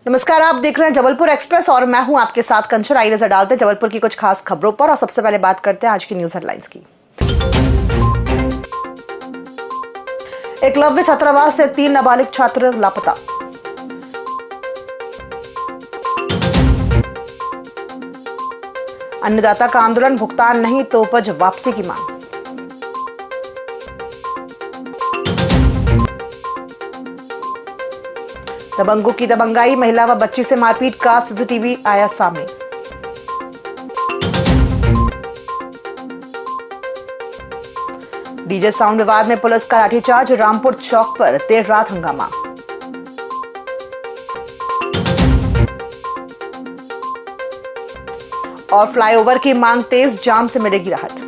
नमस्कार, आप देख रहे हैं जबलपुर एक्सप्रेस और मैं हूं आपके साथ कंचन। आई नजर डालते हैं जबलपुर की कुछ खास खबरों पर और सबसे पहले बात करते हैं आज की न्यूज हेडलाइंस की। एकलव्य छात्रावास से 3 नाबालिग छात्र लापता। अन्नदाता का आंदोलन, भुगतान नहीं तो उपज वापसी की मांग। दबंगों की दबंगाई, महिला व बच्ची से मारपीट का सीसीटीवी आया सामने। डीजे साउंड विवाद में पुलिस का लाठीचार्ज, रामपुर चौक पर देर रात हंगामा। और फ्लाईओवर की मांग तेज, जाम से मिलेगी राहत।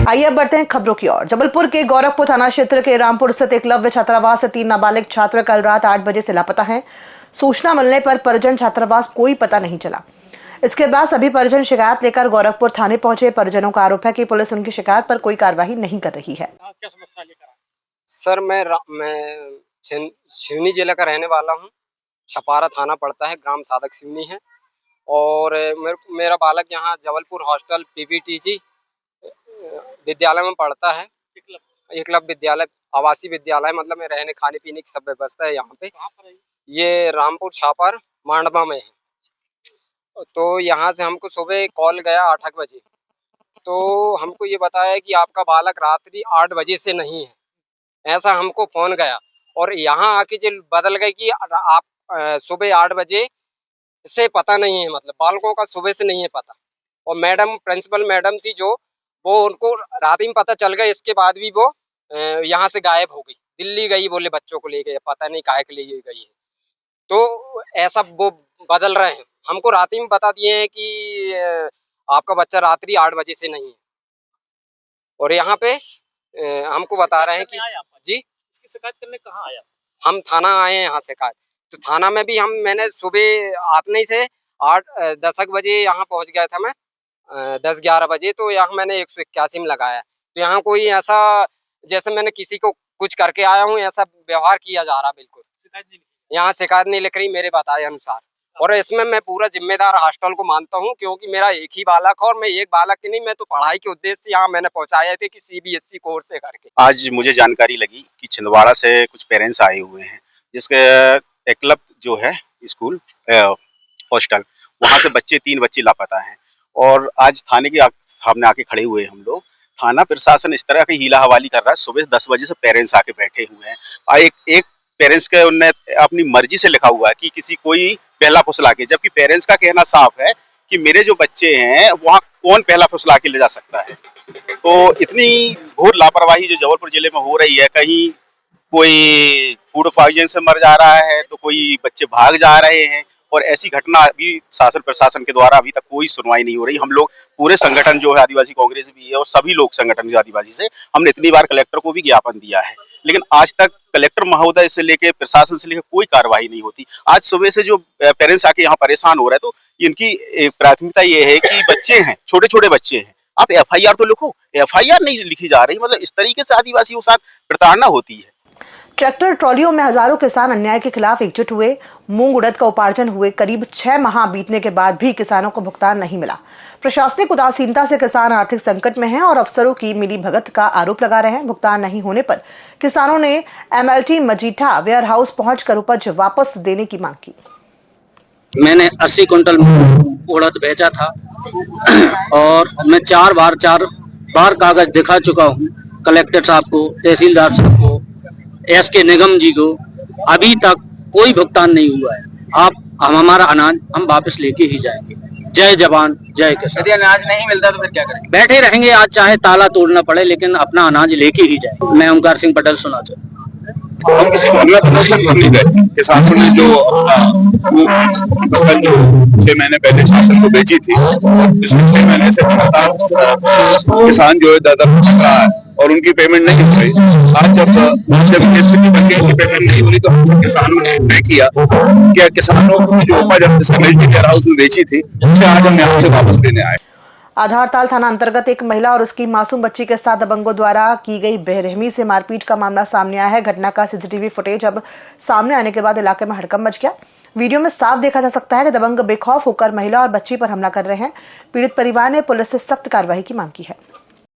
आइए अब बढ़ते हैं खबरों की ओर। जबलपुर के गोरखपुर थाना क्षेत्र के रामपुर स्थित एकलव्य छात्रावास से 3 नाबालिग छात्र कल रात 8 बजे से लापता हैं। सूचना मिलने पर परिजन छात्रावास कोई पता नहीं चला। इसके बाद सभी परिजन शिकायत लेकर गोरखपुर थाने पहुंचे। परिजनों का आरोप है कि पुलिस उनकी शिकायत पर कोई कार्रवाई नहीं कर रही है। क्या समस्या लेकर? सर मैं सिवनी जिले का रहने वाला हूँ। छपारा थाना पड़ता है, ग्राम साधक सिवनी है। और मेरा बालक यहाँ जबलपुर हॉस्टल पीवीटीजी विद्यालय में पढ़ता है। एकलव्य विद्यालय, आवासीय विद्यालय, मतलब में रहने खाने पीने की सब व्यवस्था है यहाँ पे। ये रामपुर छापर मांडवा में है। तो यहाँ से हमको सुबह कॉल गया 8 बजे। तो हमको ये बताया कि आपका बालक रात्रि 8 बजे से नहीं है, ऐसा हमको फोन गया। और यहाँ आके जो बदल गए कि आप सुबह 8 बजे से पता नहीं है, मतलब बालकों का सुबह से नहीं है पता। और मैडम, प्रिंसिपल मैडम थी जो, वो उनको रात में पता चल गया। इसके बाद भी वो यहाँ से गायब हो गई, दिल्ली गई, बोले बच्चों को ले गए, पता नहीं काहे के लिए गई है। तो ऐसा वो बदल रहे हैं। हमको रात में बता दिए हैं कि आपका बच्चा रात्रि 8 बजे से नहीं है। और यहाँ पे हमको बता रहे हैं कि जी, इसकी शिकायत करने कहाँ आया? हम थाना आए हैं यहाँ शिकायत। तो थाना में भी मैंने सुबह आते से 8-10 बजे यहाँ पहुँच गया था मैं, 10-11 बजे। तो यहाँ मैंने 181 में लगाया। तो यहाँ कोई ऐसा जैसे मैंने किसी को कुछ करके आया हूँ ऐसा व्यवहार किया जा रहा। बिल्कुल यहाँ शिकायत नहीं लिख रही मेरे बताए अनुसार। और इसमें मैं पूरा जिम्मेदार हॉस्टल को मानता हूँ, क्योंकि मेरा एक ही बालक है। और मैं एक बालक की नहीं, मैं तो पढ़ाई के उद्देश्य से यहाँ मैंने पहुँचाया थे कि सीबीएसई कोर्स है करके। आज मुझे जानकारी लगी कि छिंदवाड़ा से कुछ पेरेंट्स आए हुए हैं, जिसके एकलव्य जो है स्कूल हॉस्टल, वहाँ से 3 बच्चे लापता हैं। और आज थाने के सामने आके खड़े हुए हम लोग। थाना प्रशासन इस तरह की हीला हवाली कर रहा है। सुबह 10 बजे से पेरेंट्स आके बैठे हुए हैं। एक पेरेंट्स के उनने अपनी मर्जी से लिखा हुआ है कि किसी कोई पहला फुसला के, जबकि पेरेंट्स का कहना साफ है कि मेरे जो बच्चे हैं वहाँ कौन पहला फुसला के ले जा सकता है। तो इतनी घोर लापरवाही जो जबलपुर जिले में हो रही है, कहीं कोई फूड पॉइजन से मर जा रहा है तो कोई बच्चे भाग जा रहे हैं। और ऐसी घटना अभी शासन प्रशासन के द्वारा अभी तक कोई सुनवाई नहीं हो रही। हम लोग पूरे संगठन जो है आदिवासी कांग्रेस भी है और सभी लोग संगठन जो आदिवासी से, हमने इतनी बार कलेक्टर को भी ज्ञापन दिया है, लेकिन आज तक कलेक्टर महोदय से लेके प्रशासन से लेके कोई कार्रवाई नहीं होती। आज सुबह से जो पेरेंट्स आके यहाँ परेशान हो रहे हैं, तो इनकी प्राथमिकता ये है कि बच्चे हैं, छोटे छोटे बच्चे हैं, आप एफआईआर तो लिखो। एफआईआर नहीं लिखी जा रही। मतलब इस तरीके से आदिवासियों के साथ प्रताड़ना होती है। ट्रैक्टर ट्रॉलियों में हजारों किसान अन्याय के खिलाफ एकजुट हुए। मूंग उड़द का उपार्जन हुए करीब 6 माह बीतने के बाद भी किसानों को भुगतान नहीं मिला। प्रशासनिक उदासीनता से किसान आर्थिक संकट में हैं और अफसरों की मिलीभगत का आरोप लगा रहे हैं। भुगतान नहीं होने पर किसानों ने एमएलटी मजीठा वेयर हाउस पहुंचकर उपज वापस देने की मांग की। मैंने 80 कुंटल उड़द बेचा था और मैं 4 बार कागज दिखा चुका हूँ कलेक्टर साहब को, तहसीलदार साहब को, एसके निगम जी को। अभी तक कोई भुगतान नहीं हुआ है। हम हमारा अनाज हम वापस लेके ही जाएंगे। जय जवान जय किसान। यदि अनाज नहीं मिलता तो फिर क्या करेंगे? बैठे रहेंगे, आज चाहे ताला तोड़ना पड़े, लेकिन अपना अनाज लेके ही जाएंगे। मैं ओमकार सिंह पटेल, सुना चाहूँ। हम किसी धरना प्रदर्शन पर नहीं गए। किसानों ने जो अपना फसल जो 6 महीने पहले शासन को बेची थी, पिछले 6 महीने से लगातार किसान जो है दर चल रहा है और उनकी पेमेंट नहीं हो रही। आज जब स्थिति बन गई, पेमेंट नहीं हो रही, तो हम किसानों ने तय किया कि किसानों को जो उपज वेयर हाउस में बेची थी, उसे आज हम यहाँ से वापस लेने आए। आधारताल थाना अंतर्गत एक महिला और उसकी मासूम बच्ची के साथ दबंगों द्वारा की गई बेरहमी से मारपीट का मामला सामने आया है। घटना का सीसीटीवी फुटेज अब सामने आने के बाद इलाके में हड़कंप मच गया। वीडियो में साफ देखा जा सकता है कि दबंग बेखौफ होकर महिला और बच्ची पर हमला कर रहे हैं। पीड़ित परिवार ने पुलिस से सख्त कार्रवाई की मांग की है।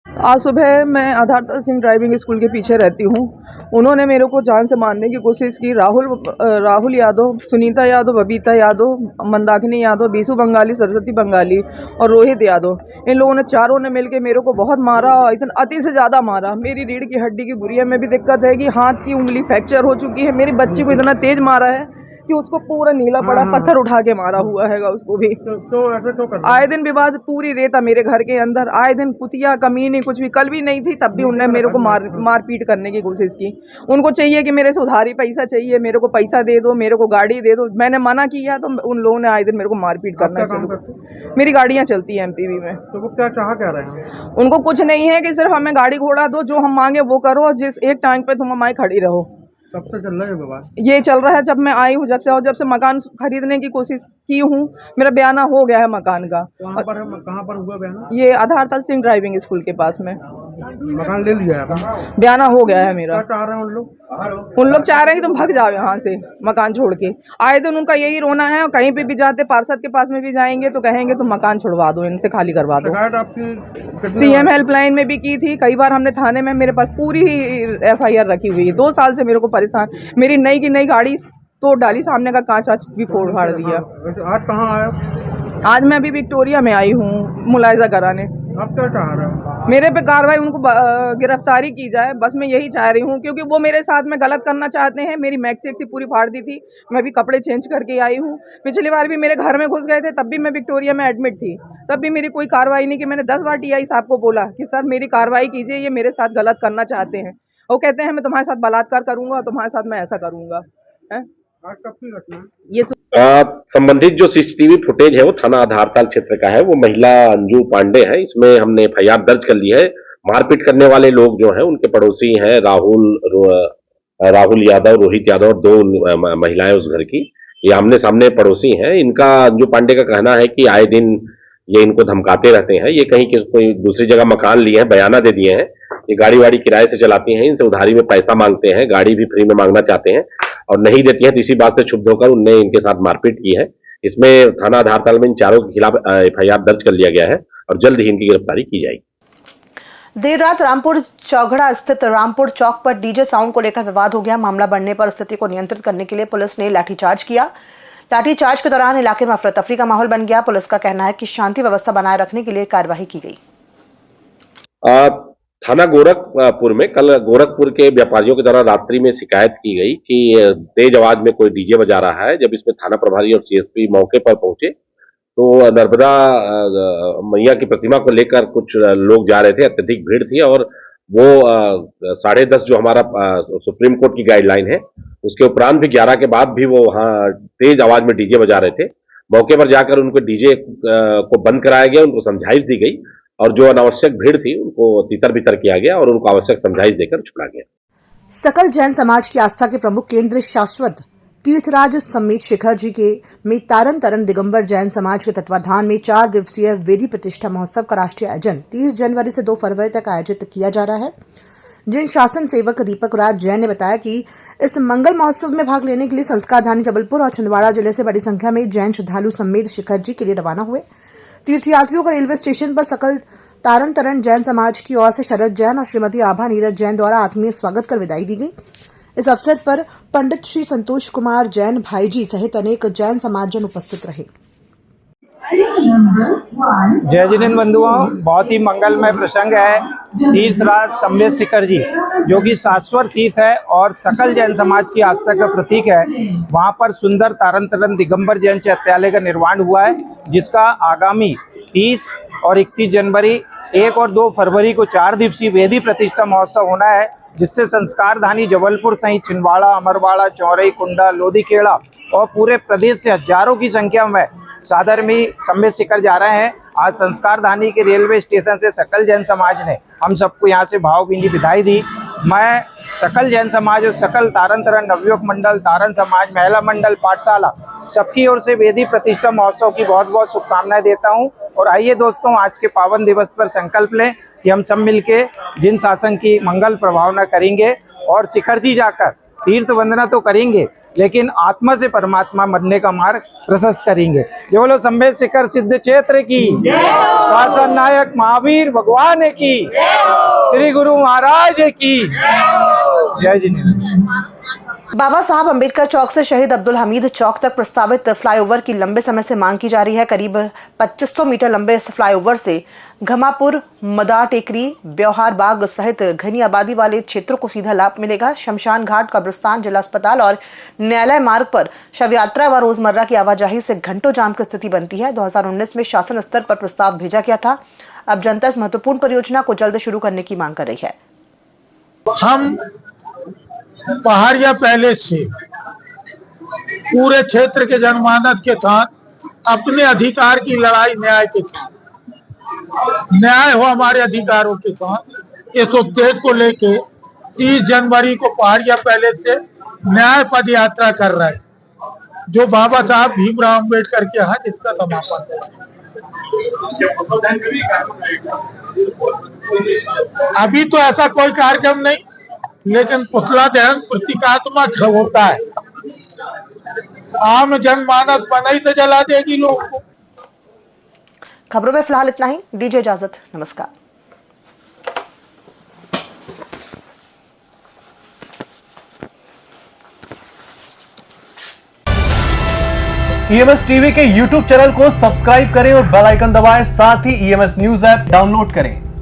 आज सुबह मैं आधारताल सिंह ड्राइविंग स्कूल के पीछे रहती हूँ। उन्होंने मेरे को जान से मारने की कोशिश की। राहुल यादव, सुनीता यादव, बबीता यादव, मंदाकिनी यादव, बीसू बंगाली, सरस्वती बंगाली और रोहित यादव, इन लोगों ने चारों ने मिलकर मेरे को बहुत मारा, इतना अति से ज़्यादा मारा। मेरी रीढ़ की हड्डी की बुरिया में भी दिक्कत है कि हाथ की उंगली फ्रैक्चर हो चुकी है। मेरी बच्ची को इतना तेज मारा है कि उसको पूरा नीला पड़ा, पत्थर उठा के मारा हुआ है उसको भी। तो ऐसे तो आए दिन विवाद, पूरी रेता मेरे घर के अंदर, आए दिन कुतिया कमीनी कुछ भी। कल भी नहीं थी तब भी उनने मेरे को मारपीट करने की कोशिश की। उनको चाहिए कि मेरे से उधारी पैसा चाहिए, मेरे को पैसा दे दो, मेरे को गाड़ी दे दो। मैंने मना किया तो उन लोगों ने आए दिन मेरे को मारपीट करना चाहिए। मेरी गाड़ियाँ चलती है एमपीवी में। तो वो क्या रहे हैं? उनको कुछ नहीं है कि सिर्फ हमें गाड़ी घोड़ा दो, जो हम मांगे वो करो, जिस एक टाइम पे तुम हमारी खड़ी रहो। कब से चल रहा है विवाद? ये चल रहा है जब मैं आई हूँ, जब से मकान खरीदने की कोशिश की हूँ। मेरा बयाना हो गया है मकान का। कहाँ पर हुआ बयाना? ये आधारताल सिंह ड्राइविंग स्कूल के पास में। मकान ले लिया है? बयाना हो गया है मेरा। क्या चाह रहे हैं उन लोग चाह रहे हैं कि तुम भाग जाओ यहाँ से, मकान छोड़ के। आए दिन उनका यही रोना है, और कहीं पे भी जाते, पार्षद के पास में भी जाएंगे तो कहेंगे तुम मकान छुड़वा दो, इनसे खाली करवा दो। सीएम हेल्पलाइन में भी की थी, कई बार हमने थाने में, मेरे पास पूरी FIR रखी हुई है। 2 साल से मेरे को परेशान, मेरी नई की नई गाड़ी तोड़ डाली, सामने का कांच वाच भी फोड़ फाड़ दिया। आज कहाँ आया? आज मैं अभी विक्टोरिया में आई हूँ मुलायजा कराने। आप क्या चाह रहे हो? मेरे पे कार्रवाई, उनको गिरफ्तारी की जाए, बस मैं यही चाह रही हूँ, क्योंकि वो मेरे साथ में गलत करना चाहते हैं। मेरी मैक्सी एक्सी पूरी फाड़ दी थी, मैं भी कपड़े चेंज करके आई हूँ। पिछली बार भी मेरे घर में घुस गए थे, तब भी मैं विक्टोरिया में एडमिट थी, तब भी मेरी कोई कार्रवाई नहीं की। मैंने 10 बार TI साहब को बोला कि सर मेरी कार्रवाई कीजिए, ये मेरे साथ गलत करना चाहते हैं। वो कहते हैं मैं तुम्हारे साथ बलात्कार करूँगा, तुम्हारे साथ मैं ऐसा करूँगा। आज कब की घटना है? ये संबंधित जो CCTV फुटेज है वो थाना आधारताल क्षेत्र का है। वो महिला अंजू पांडे है। इसमें हमने FIR दर्ज कर ली है। मारपीट करने वाले लोग जो हैं उनके पड़ोसी हैं, राहुल यादव, रोहित यादव और 2 महिलाएं उस घर की। ये आमने सामने पड़ोसी हैं। इनका अंजू पांडे का कहना है कि आए दिन ये इनको धमकाते रहते हैं। ये कहीं कोई दूसरी जगह मकान लिए हैं, बयाना दे दिए हैं। ये गाड़ी वाड़ी किराए से चलाती हैं, इनसे उधारी में पैसा मांगते हैं, गाड़ी भी फ्री में मांगना चाहते हैं और नहीं देती हैं। तो इसी बात से क्षुब्ध होकर उनने इनके साथ मारपीट की है। इसमें थाना आधारताल में इन चारों के खिलाफ FIR दर्ज कर लिया गया है और जल्द ही इनकी गिरफ्तारी की जाएगी। देर रात रामपुर चौघड़ा स्थित रामपुर चौक पर DJ साउंड को लेकर विवाद हो गया। मामला बढ़ने पर स्थिति को नियंत्रित करने के लिए पुलिस ने लाठीचार्ज किया। लाठीचार्ज के दौरान इलाके में अफरा तफरी का माहौल बन गया। पुलिस का कहना है कि शांति व्यवस्था बनाए रखने के लिए कार्रवाई की गई। थाना गोरखपुर में कल गोरखपुर के व्यापारियों के द्वारा रात्रि में शिकायत की गई कि तेज आवाज में कोई DJ बजा रहा है। जब इसमें थाना प्रभारी और CSP मौके पर पहुंचे तो नर्मदा मैया की प्रतिमा को लेकर कुछ लोग जा रहे थे। अत्यधिक भीड़ थी और वो 10:30 जो हमारा सुप्रीम कोर्ट की गाइडलाइन है उसके उपरांत भी 11 के बाद भी वो वहाँ तेज आवाज में DJ बजा रहे थे। मौके पर जाकर उनको DJ को बंद कराया गया, उनको समझाइश दी गई और जो अनावश्यक भीड़ थी उनको तितर बितर किया गया और उनको आवश्यक समझाइश देकर छुड़ा गया। सकल जैन समाज की आस्था के प्रमुख केंद्र शाश्वत तीर्थराज समेत शिखर जी के में तारन तरन दिगंबर जैन समाज के तत्वाधान में 4 दिवसीय वेदी प्रतिष्ठा महोत्सव का राष्ट्रीय आयोजन 30 जनवरी से 2 फरवरी तक आयोजित किया जा रहा है। जिन शासन सेवक दीपक राज जैन ने बताया कि इस मंगल महोत्सव में भाग लेने के लिए संस्कारधानी जबलपुर और छिंदवाड़ा जिले से बड़ी संख्या में जैन श्रद्धालु समेत शिखर जी के लिए रवाना हुए। तीर्थयात्रियों को रेलवे स्टेशन पर सकल तारन तरन जैन समाज की ओर से शरद जैन और श्रीमती आभा नीरज जैन द्वारा आत्मीय स्वागत कर विदाई दी गई। इस अवसर पर पंडित श्री संतोष कुमार जैन भाईजी सहित अनेक जैन समाजजन उपस्थित रहे। जय जिनेन्द्र बंधुओं, बहुत ही मंगलमय प्रसंग है। तीर्थराज समेत शिखर जी जो कि शाश्वत तीर्थ है और सकल जैन समाज की आस्था का प्रतीक है, वहां पर सुंदर तारन तरन दिगंबर जैन चैत्यालय का निर्माण हुआ है, जिसका आगामी 30 और 31 जनवरी 1 और 2 फरवरी को 4 दिवसीय वेदी प्रतिष्ठा महोत्सव होना है, जिससे संस्कारधानी जबलपुर सहित छिंदवाड़ा, अमरवाड़ा, चौरई, कुंडा, लोधीखेड़ा और पूरे प्रदेश से हजारों की संख्या में साधर्मी समेत शिखर जा रहे हैं। आज संस्कारधानी के रेलवे स्टेशन से सकल जैन समाज ने हम सबको यहाँ से भावभीनी विदाई दी। मैं सकल जैन समाज और सकल तारन तरन नवयुवक मंडल, तारन समाज, महिला मंडल, पाठशाला सबकी ओर से वेदी प्रतिष्ठा महोत्सव की बहुत बहुत शुभकामनाएं देता हूँ और आइए दोस्तों, आज के पावन दिवस पर संकल्प लें कि हम सब मिलके जिन शासन की मंगल प्रभावना करेंगे और शिखर जी जाकर तीर्थ वंदना तो करेंगे, लेकिन आत्मा से परमात्मा बनने का मार्ग प्रशस्त करेंगे। जय बोलो शंभे शिखर सिद्ध क्षेत्र की, शासन नायक महावीर भगवान की, श्री गुरु महाराज की जय। जिनेंद्र। बाबा साहब अम्बेडकर चौक से शहीद अब्दुल हमीद चौक तक प्रस्तावित फ्लाईओवर की लंबे समय से मांग की जा रही है। करीब 2500 मीटर लंबे इस फ्लाईओवर से घमापुर, मदार टेकरी, ब्योहार बाग सहित घनी आबादी वाले क्षेत्रों को सीधा लाभ मिलेगा। शमशान घाट, कब्रिस्तान, जिला अस्पताल और न्यायालय मार्ग पर शव यात्रा व रोजमर्रा की आवाजाही से घंटों जाम की स्थिति बनती है। 2019 में शासन स्तर पर प्रस्ताव भेजा गया था। अब जनता इस महत्वपूर्ण परियोजना को जल्द शुरू करने की मांग कर रही है। हम पहाड़िया पैलेस से पूरे क्षेत्र के जनमानस के साथ अपने अधिकार की लड़ाई न्याय के साथ, न्याय हो हमारे अधिकारों के साथ, इस उद्देश्य को लेके 30 जनवरी को पहाड़िया पैलेस से न्याय पद यात्रा कर रहे हैं, जो बाबा साहब भीमराव अम्बेडकर के यहाँ जिसका समापन है। अभी तो ऐसा कोई कार्यक्रम नहीं, लेकिन पुतला दहन प्रतीकात्मक होता है। आम जनमानस बनई से जला देगी लोग को। खबरों में फिलहाल इतना ही, दीजिए इजाजत, नमस्कार। ईएमएस टीवी के YouTube चैनल को सब्सक्राइब करें और बेल आइकन दबाएं, साथ ही ईएमएस न्यूज ऐप डाउनलोड करें।